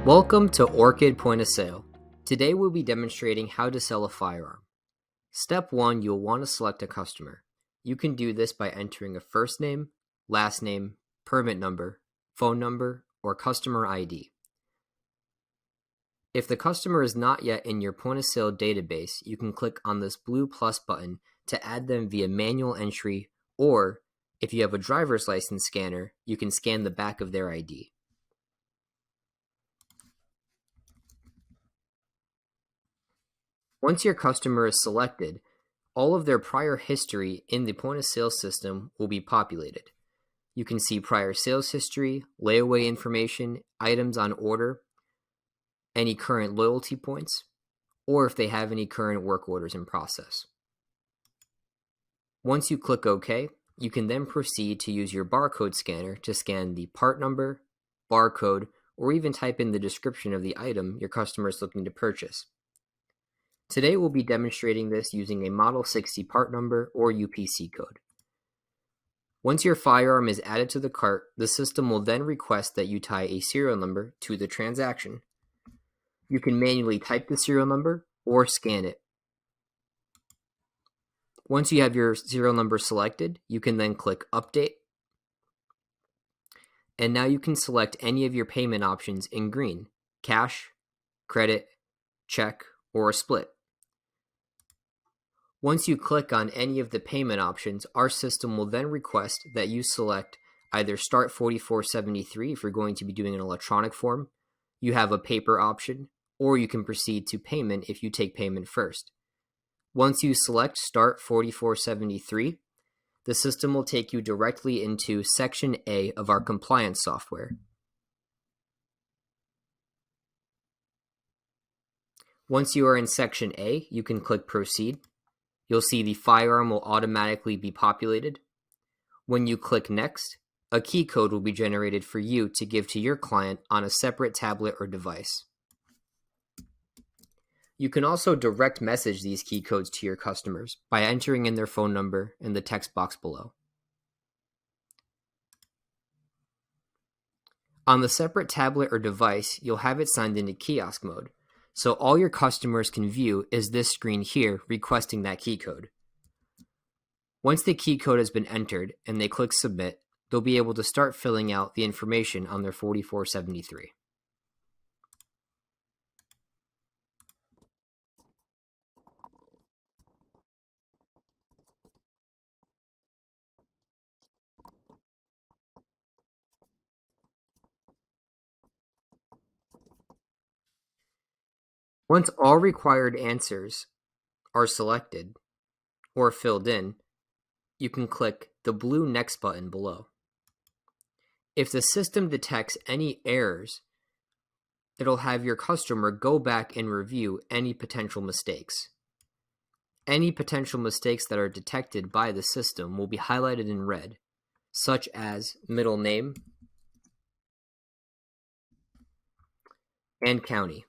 Welcome to Orchid Point of Sale. Today we'll be demonstrating how to sell a firearm. Step 1, you'll want to select a customer. You can do this by entering a first name, last name, permit number, phone number, or customer ID. If the customer is not yet in your point of sale database, you can click on this blue plus button to add them via manual entry, or if you have a driver's license scanner, you can scan the back of their ID. Once your customer is selected, all of their prior history in the point of sale system will be populated. You can see prior sales history, layaway information, items on order, any current loyalty points, or if they have any current work orders in process. Once you click OK, you can then proceed to use your barcode scanner to scan the part number, barcode, or even type in the description of the item your customer is looking to purchase. Today we'll be demonstrating this using a Model 60 part number or UPC code. Once your firearm is added to the cart, the system will then request that you tie a serial number to the transaction. You can manually type the serial number or scan it. Once you have your serial number selected, you can then click Update. And now you can select any of your payment options in green: cash, credit, check, or a split. Once you click on any of the payment options, our system will then request that you select either Start 4473 if you're going to be doing an electronic form, you have a paper option, or you can proceed to payment if you take payment first. Once you select Start 4473, the system will take you directly into Section A of our compliance software. Once you are in Section A, you can click Proceed. You'll see the firearm will automatically be populated. When you click Next, a key code will be generated for you to give to your client on a separate tablet or device. You can also direct message these key codes to your customers by entering in their phone number in the text box below. On the separate tablet or device, you'll have it signed into kiosk mode, so all your customers can view is this screen here requesting that key code. Once the key code has been entered and they click Submit, they'll be able to start filling out the information on their 4473. Once all required answers are selected or filled in, you can click the blue Next button below. If the system detects any errors, it'll have your customer go back and review any potential mistakes. Any potential mistakes that are detected by the system will be highlighted in red, such as middle name and county.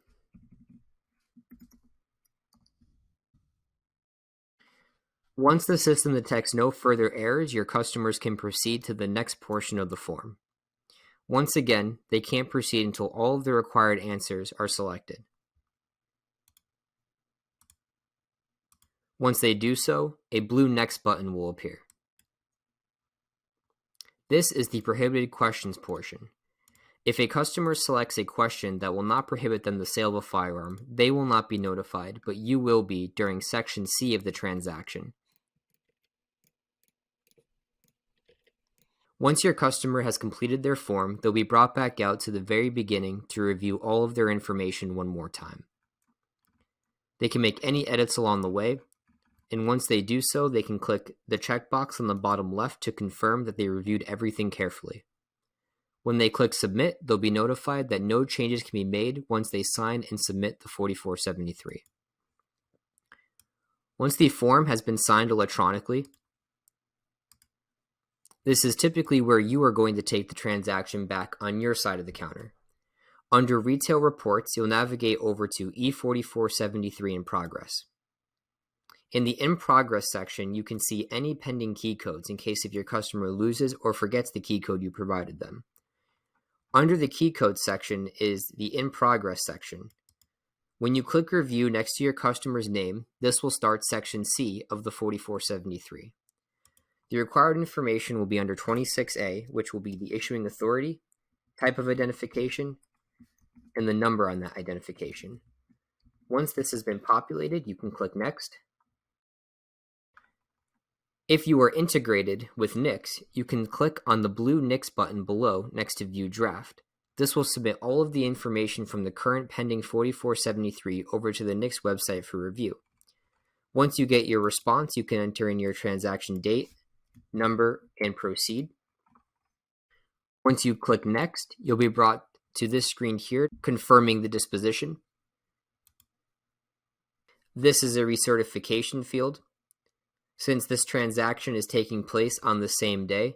Once the system detects no further errors, your customers can proceed to the next portion of the form. Once again, they can't proceed until all of the required answers are selected. Once they do so, a blue Next button will appear. This is the prohibited questions portion. If a customer selects a question that will not prohibit them the sale of a firearm, they will not be notified, but you will be during Section C of the transaction. Once your customer has completed their form, they'll be brought back out to the very beginning to review all of their information one more time. They can make any edits along the way, and once they do so, they can click the checkbox on the bottom left to confirm that they reviewed everything carefully. When they click Submit, they'll be notified that no changes can be made once they sign and submit the 4473. Once the form has been signed electronically, this is typically where you are going to take the transaction back on your side of the counter. Under Retail Reports, you'll navigate over to E4473 in progress. In the In Progress section, you can see any pending key codes in case if your customer loses or forgets the key code you provided them. Under the key code section is the in progress section. When you click review next to your customer's name, this will start section C of the 4473. The required information will be under 26A, which will be the issuing authority, type of identification, and the number on that identification. Once this has been populated, you can click Next. If you are integrated with Nix, you can click on the blue Nix button below next to View Draft. This will submit all of the information from the current pending 4473 over to the Nix website for review. Once you get your response, you can enter in your transaction date, number, and proceed. Once you click Next, you'll be brought to this screen here, confirming the disposition. This is a recertification field. Since this transaction is taking place on the same day,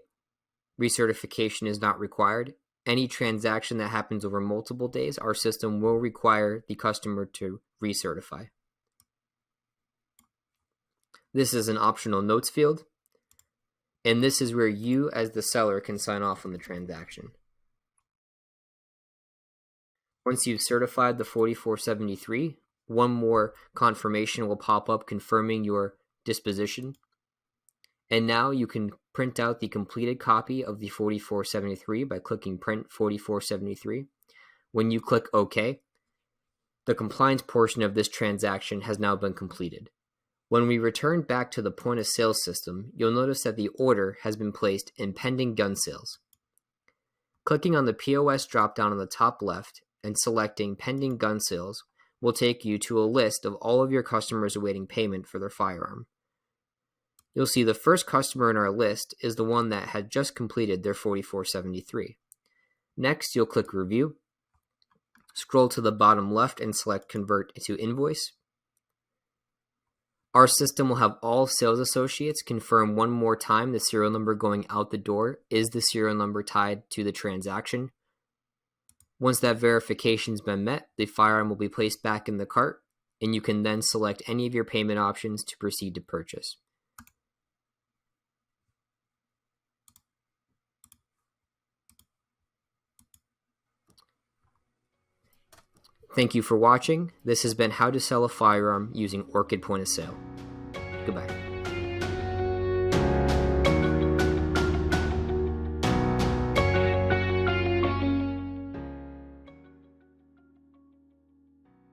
recertification is not required. Any transaction that happens over multiple days, our system will require the customer to recertify. This is an optional notes field, and this is where you as the seller can sign off on the transaction. Once you've certified the 4473, one more confirmation will pop up confirming your disposition. And now you can print out the completed copy of the 4473 by clicking Print 4473. When you click OK, the compliance portion of this transaction has now been completed. When we return back to the point of sale system, you'll notice that the order has been placed in pending gun sales. Clicking on the POS dropdown on the top left and selecting pending gun sales will take you to a list of all of your customers awaiting payment for their firearm. You'll see the first customer in our list is the one that had just completed their 4473. Next, you'll click Review, scroll to the bottom left and select Convert to Invoice. Our system will have all sales associates confirm one more time the serial number going out the door is the serial number tied to the transaction. Once that verification's been met, the firearm will be placed back in the cart, and you can then select any of your payment options to proceed to purchase. Thank you for watching. This has been How to Sell a Firearm using Orchid Point of Sale. Goodbye.